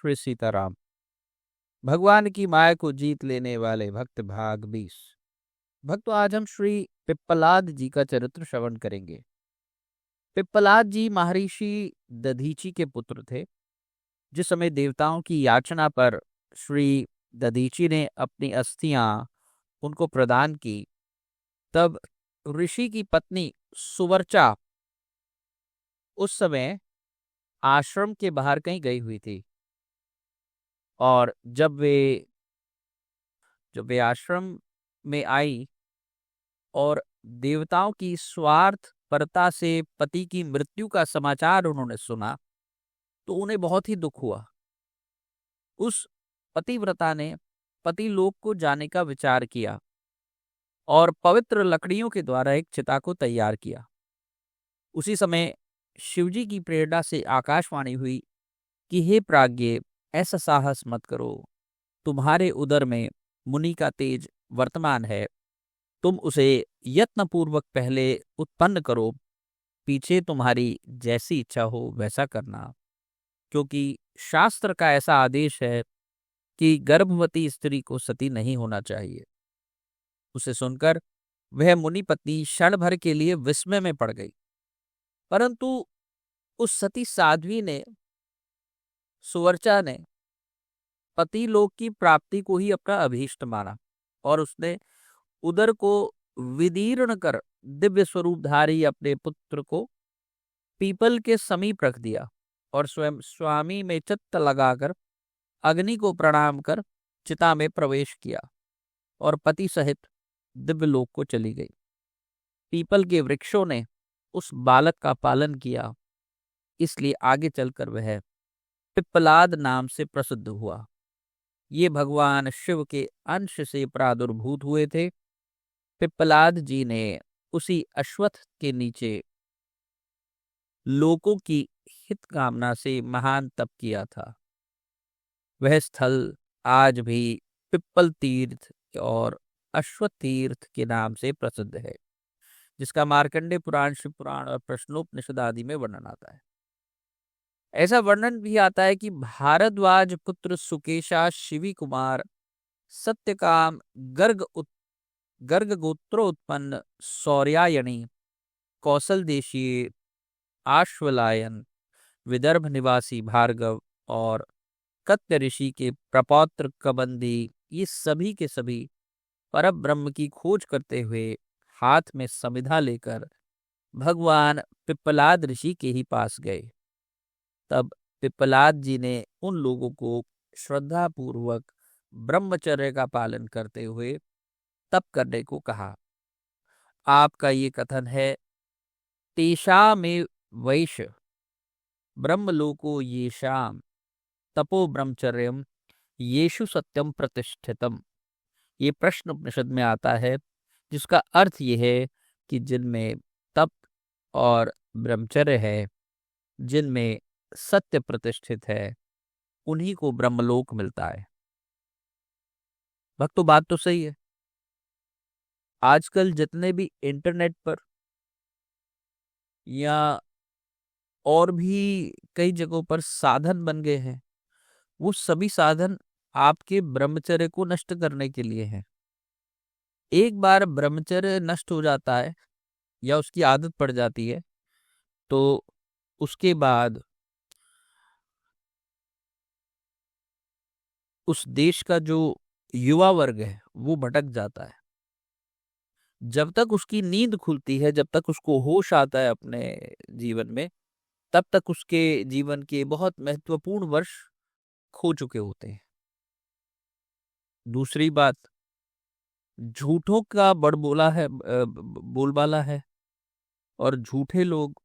श्री सीताराम। भगवान की माया को जीत लेने वाले भक्त भाग 20। भक्तों, आज हम श्री पिप्पलाद जी का चरित्र श्रवण करेंगे। पिप्पलाद जी महर्षि दधीची के पुत्र थे। जिस समय देवताओं की याचना पर श्री दधीची ने अपनी अस्थियां उनको प्रदान की, तब ऋषि की पत्नी सुवर्चा उस समय आश्रम के बाहर कहीं गई हुई थी। और जब वे आश्रम में आई और देवताओं की स्वार्थ परता से पति की मृत्यु का समाचार उन्होंने सुना, तो उन्हें बहुत ही दुख हुआ। उस पतिव्रता ने पति लोक को जाने का विचार किया और पवित्र लकड़ियों के द्वारा एक चिता को तैयार किया। उसी समय शिवजी की प्रेरणा से आकाशवाणी हुई कि हे प्राज्ञ, ऐसा साहस मत करो। तुम्हारे उदर में मुनि का तेज वर्तमान है। तुम उसे यत्नपूर्वक पहले उत्पन्न करो, पीछे तुम्हारी जैसी इच्छा हो वैसा करना, क्योंकि शास्त्र का ऐसा आदेश है कि गर्भवती स्त्री को सती नहीं होना चाहिए। उसे सुनकर वह मुनि पत्नी क्षण भर के लिए विस्मय में पड़ गई, परंतु उस सती साध्वी ने, सुवर्चा ने, पति लोक की प्राप्ति को ही अपना अभीष्ट माना और उसने उदर को विदीर्ण कर दिव्य स्वरूपधारी अपने पुत्र को पीपल के समीप रख दिया और स्वयं स्वामी में चित्त लगाकर अग्नि को प्रणाम कर चिता में प्रवेश किया और पति सहित दिव्य लोक को चली गई। पीपल के वृक्षों ने उस बालक का पालन किया, इसलिए आगे चलकर वह पिप्पलाद नाम से प्रसिद्ध हुआ। ये भगवान शिव के अंश से प्रादुर्भूत हुए थे। पिप्पलाद जी ने उसी अश्वत्थ के नीचे लोकों की हित कामना से महान तप किया था। वह स्थल आज भी पिप्पल तीर्थ और अश्वत्थ तीर्थ के नाम से प्रसिद्ध है, जिसका मार्कंडेय पुराण, शिव पुराण और प्रश्नोपनिषद आदि में वर्णन आता है। ऐसा वर्णन भी आता है कि भारद्वाज पुत्र सुकेशा शिवी कुमार सत्यकाम गर्ग गोत्रोत्पन्न सौर्यायणी कौशल देशीय आश्वलायन विदर्भ निवासी भार्गव और कत्य ऋषि के प्रपौत्र कबंदी, ये सभी के सभी परब्रह्म की खोज करते हुए हाथ में समिधा लेकर भगवान पिप्पलाद ऋषि के ही पास गए। तब पिप्पलाद जी ने उन लोगों को श्रद्धा पूर्वक ब्रह्मचर्य का पालन करते हुए तप करने को कहा। आपका ये कथन है, तेषा में वैश्य ब्रह्मलोको येषाम तपो ब्रह्मचर्यम येषु सत्यम प्रतिष्ठितम। ये प्रश्न उपनिषद में आता है, जिसका अर्थ ये है कि जिनमें तप और ब्रह्मचर्य है, जिनमें सत्य प्रतिष्ठित है, उन्हीं को ब्रह्मलोक मिलता है। भक्तों, बात तो सही है। आजकल जितने भी इंटरनेट पर या और भी कई जगहों पर साधन बन गए हैं, वो सभी साधन आपके ब्रह्मचर्य को नष्ट करने के लिए हैं। एक बार ब्रह्मचर्य नष्ट हो जाता है या उसकी आदत पड़ जाती है, तो उसके बाद उस देश का जो युवा वर्ग है वो भटक जाता है। जब तक उसकी नींद खुलती है, जब तक उसको होश आता है अपने जीवन में, तब तक उसके जीवन के बहुत महत्वपूर्ण वर्ष खो चुके होते हैं। दूसरी बात, झूठों का बड़बोला है, बोलबाला है, और झूठे लोग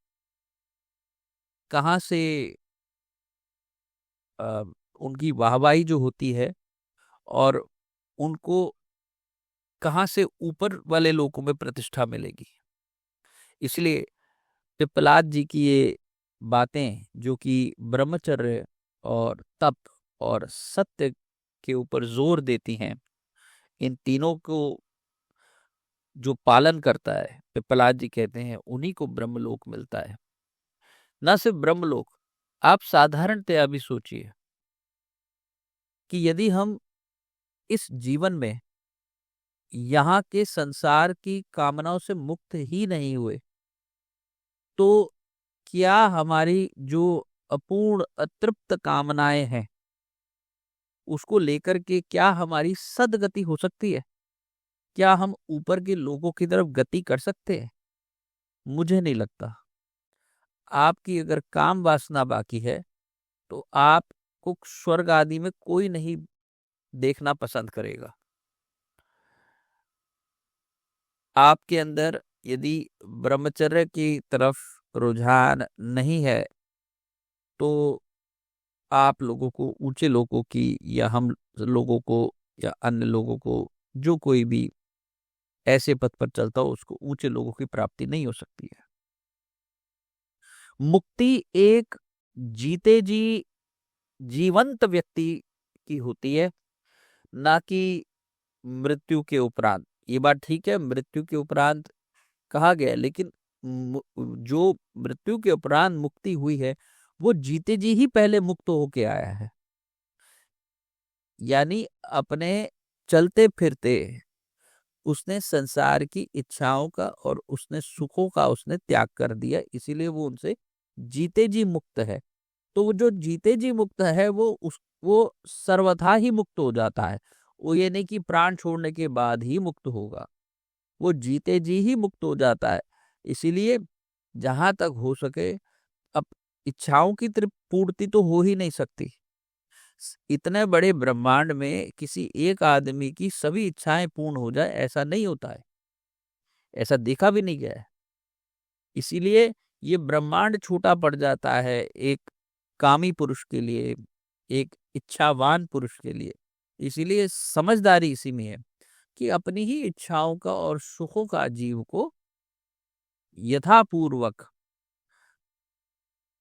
कहाँ से अ, उनकी वाहवाही जो होती है और उनको कहाँ से ऊपर वाले लोगों में प्रतिष्ठा मिलेगी। इसलिए पिप्पलाद जी की ये बातें, जो कि ब्रह्मचर्य और तप और सत्य के ऊपर जोर देती हैं, इन तीनों को जो पालन करता है, पिप्पलाद जी कहते हैं, उन्हीं को ब्रह्मलोक मिलता है। न सिर्फ ब्रह्मलोक, आप साधारणतया भी सोचिए, कि यदि हम इस जीवन में यहाँ के संसार की कामनाओं से मुक्त ही नहीं हुए, तो क्या हमारी जो अपूर्ण अतृप्त कामनाएं हैं, उसको लेकर के क्या हमारी सदगति हो सकती है? क्या हम ऊपर के लोगों की तरफ गति कर सकते हैं? मुझे नहीं लगता। आपकी अगर काम वासना बाकी है, तो आपको स्वर्ग आदि में कोई नहीं देखना पसंद करेगा। आपके अंदर यदि ब्रह्मचर्य की तरफ रुझान नहीं है, तो आप लोगों को, ऊंचे लोगों की या हम लोगों को या अन्य लोगों को, जो कोई भी ऐसे पथ पर चलता हो, उसको ऊंचे लोगों की प्राप्ति नहीं हो सकती है। मुक्ति एक जीते जी जीवंत व्यक्ति की होती है, ना कि मृत्यु के उपरांत। ये बात ठीक है, मृत्यु के उपरांत कहा गया है, लेकिन जो मृत्यु के उपरांत मुक्ति हुई है, वो जीते जी ही पहले मुक्त होके आया है। यानी अपने चलते फिरते उसने संसार की इच्छाओं का और उसने सुखों का उसने त्याग कर दिया, इसीलिए वो उनसे जीते जी मुक्त है। तो वो जो जीते जी मुक्त है, वो सर्वथा ही मुक्त हो जाता है। वो ये नहीं कि प्राण छोड़ने के बाद ही मुक्त होगा, वो जीते जी ही मुक्त हो जाता है। इसीलिए जहां तक हो सके, अब इच्छाओं की पूर्ति तो हो ही नहीं सकती। इतने बड़े ब्रह्मांड में किसी एक आदमी की सभी इच्छाएं पूर्ण हो जाए, ऐसा नहीं होता है, ऐसा देखा भी नहीं गया है। इसीलिए ये ब्रह्मांड छोटा पड़ जाता है एक कामी पुरुष के लिए, एक इच्छावान पुरुष के लिए। इसीलिए समझदारी इसी में है कि अपनी ही इच्छाओं का और सुखों का जीव को यथापूर्वक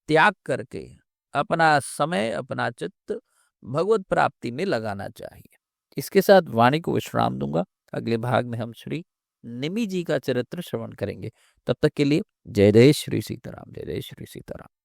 त्याग करके अपना समय, अपना चित्त भगवत प्राप्ति में लगाना चाहिए। इसके साथ वाणी को विश्राम दूंगा। अगले भाग में हम श्री निमि जी का चरित्र श्रवण करेंगे। तब तक के लिए जय जय श्री सीताराम, जय जय श्री सीताराम।